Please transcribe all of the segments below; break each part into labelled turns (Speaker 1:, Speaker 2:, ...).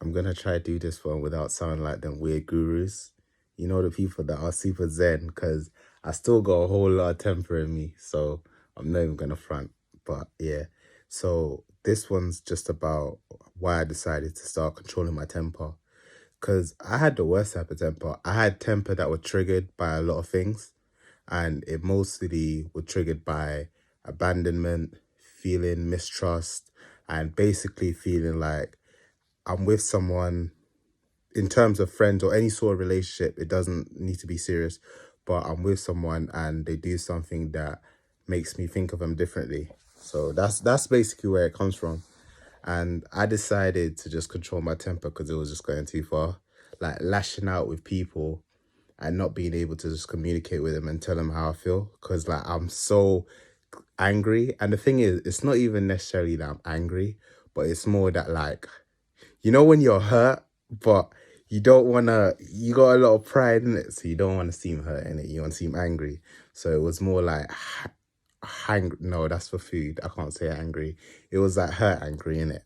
Speaker 1: I'm gonna try to do this one without sounding like them weird gurus. You know, the people that are super zen, because I still got a whole lot of temper in me. So I'm not even gonna front. But yeah. So this one's just about why I decided to start controlling my temper. Because I had the worst type of temper. I had temper that were triggered by a lot of things. And it mostly were triggered by abandonment, feeling mistrust, and basically feeling like I'm with someone in terms of friends or any sort of relationship. It doesn't need to be serious, but I'm with someone and they do something that makes me think of them differently. So that's basically where it comes from. And I decided to just control my temper because it was just going too far. Like lashing out with people and not being able to just communicate with them and tell them how I feel. Because like I'm so angry. And the thing is, it's not even necessarily that I'm angry, but it's more that like, you know, when you're hurt, but you don't want to, you got a lot of pride in it, so you don't want to seem hurt in it. You want to seem angry. So it was more like, no, that's for food. I can't say angry. It was like hurt angry in it.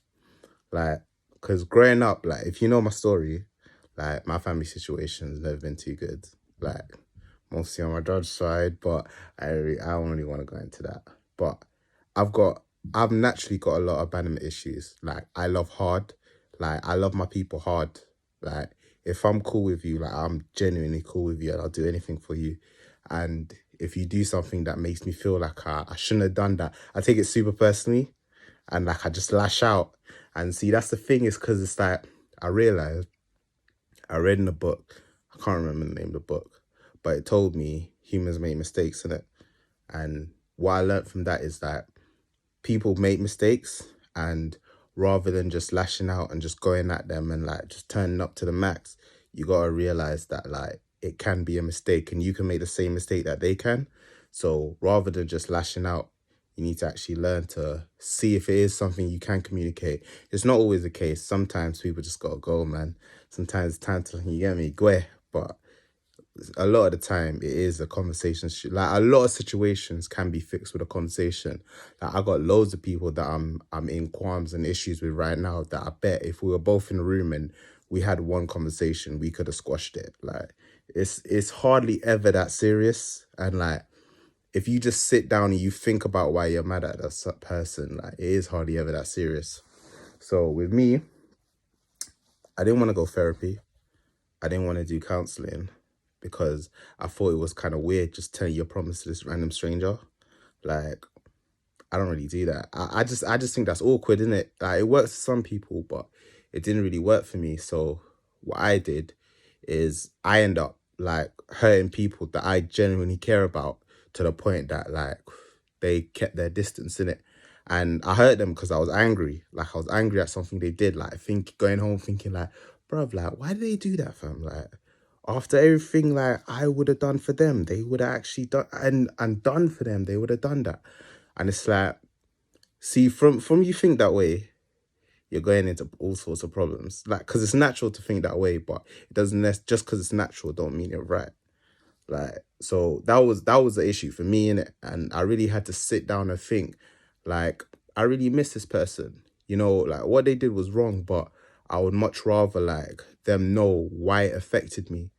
Speaker 1: Like, because growing up, like, if you know my story, like, my family situation's never been too good. Like, mostly on my dad's side, but I don't really want to go into that. But I've got, I've naturally got a lot of abandonment issues. Like, I love hard. Like, I love my people hard. Like, if I'm cool with you, like, I'm genuinely cool with you and I'll do anything for you. And if you do something that makes me feel like I shouldn't have done that, I take it super personally and like I just lash out. And see, that's the thing, is because it's like I realized I read in a book, I can't remember the name of the book, but it told me humans make mistakes in it. And what I learned from that is that people make mistakes, and rather than just lashing out and just going at them and like just turning up to the max, you gotta realize that like it can be a mistake and you can make the same mistake that they can. So rather than just lashing out, you need to actually learn to see if it is something you can communicate. It's not always the case. Sometimes people just gotta go, man. Sometimes it's time to, you get me, go. But a lot of the time it is a conversation. Like a lot of situations can be fixed with a conversation. Like I got loads of people that I'm in qualms and issues with right now that I bet if we were both in a room and we had one conversation, we could have squashed it. Like it's hardly ever that serious. And like if you just sit down and you think about why you're mad at that person, like it is hardly ever that serious. So with me, I didn't want to go therapy. I didn't want to do counseling because I thought it was kind of weird just telling your promise to this random stranger. Like, I don't really do that. I just think that's awkward, isn't it? Like, it works for some people, but it didn't really work for me. So what I did is I end up like hurting people that I genuinely care about to the point that like they kept their distance in it. And I hurt them because I was angry. Like I was angry at something they did. Like I think going home thinking like, bruv, like why did they do that, fam? Like after everything like I would have done for them, they would have actually done and done for them, they would have done that. And it's like, see, from you think that way, you're going into all sorts of problems. Like, because it's natural to think that way, but it doesn't just because it's natural don't mean you're right. Like, so that was the issue for me in it, and I really had to sit down and think, like, I really miss this person. You know, like what they did was wrong, but I would much rather like them know why it affected me,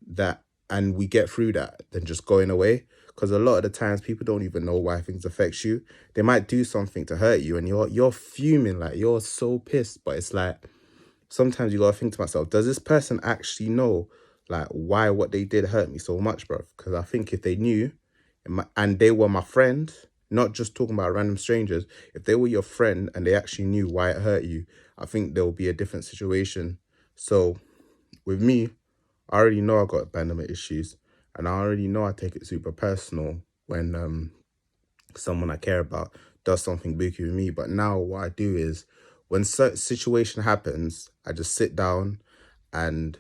Speaker 1: that and we get through that than just going away. Because a lot of the times people don't even know why things affect you. They might do something to hurt you and you're fuming, like you're so pissed, but it's like sometimes you gotta think to myself, does this person actually know like why what they did hurt me so much, bro? Because I think if they knew and they were my friend, not just talking about random strangers, if they were your friend and they actually knew why it hurt you, I think there will be a different situation. So with me, I already know I got abandonment issues, and I already know I take it super personal when someone I care about does something booky with me. But now what I do is when certain situation happens, I just sit down and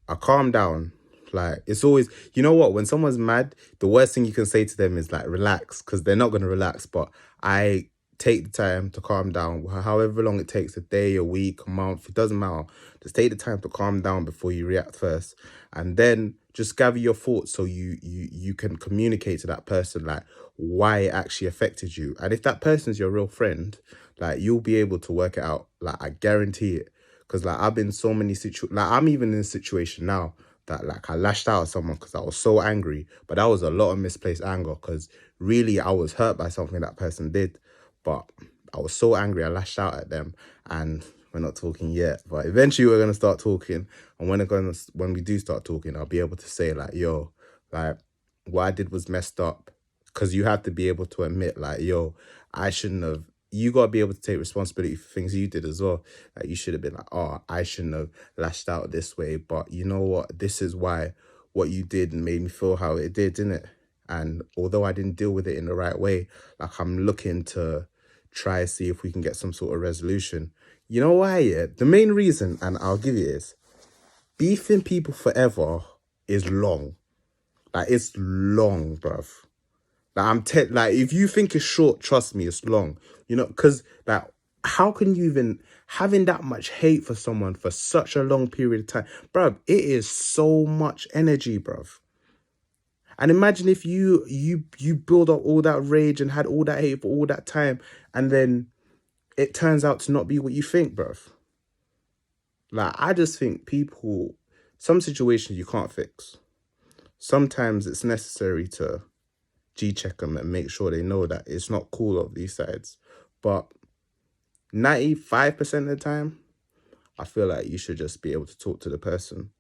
Speaker 1: I calm down. Like it's always, you know what? When someone's mad, the worst thing you can say to them is like relax, because they're not gonna relax. But I take the time to calm down, however long it takes, a day, a week, a month, it doesn't matter. Just take the time to calm down before you react first, and then just gather your thoughts so you can communicate to that person like why it actually affected you. And if that person's your real friend, like you'll be able to work it out. Like I guarantee it. Because like I've been so many like I'm even in a situation now that like I lashed out at someone because I was so angry, but that was a lot of misplaced anger because really I was hurt by something that person did, but I was so angry I lashed out at them, and we're not talking yet, but eventually we're gonna start talking, and when we do start talking, I'll be able to say like, yo, like what I did was messed up, because you have to be able to admit like, yo, I shouldn't have. You got to be able to take responsibility for things you did as well. Like you should have been like, oh, I shouldn't have lashed out this way, but you know what? This is why what you did made me feel how it did, didn't it? And although I didn't deal with it in the right way, like I'm looking to try to see if we can get some sort of resolution. You know why? Yeah, the main reason, and I'll give you this: beefing people forever is long. Like it's long, bruv. Like if you think it's short, trust me, it's long. You know, because like how can you even having that much hate for someone for such a long period of time, bruv? It is so much energy, bruv. And imagine if you build up all that rage and had all that hate for all that time, and then it turns out to not be what you think, bruv. Like I just think some situations you can't fix. Sometimes it's necessary to G-check them and make sure they know that it's not cool of these sides. But 95% of the time, I feel like you should just be able to talk to the person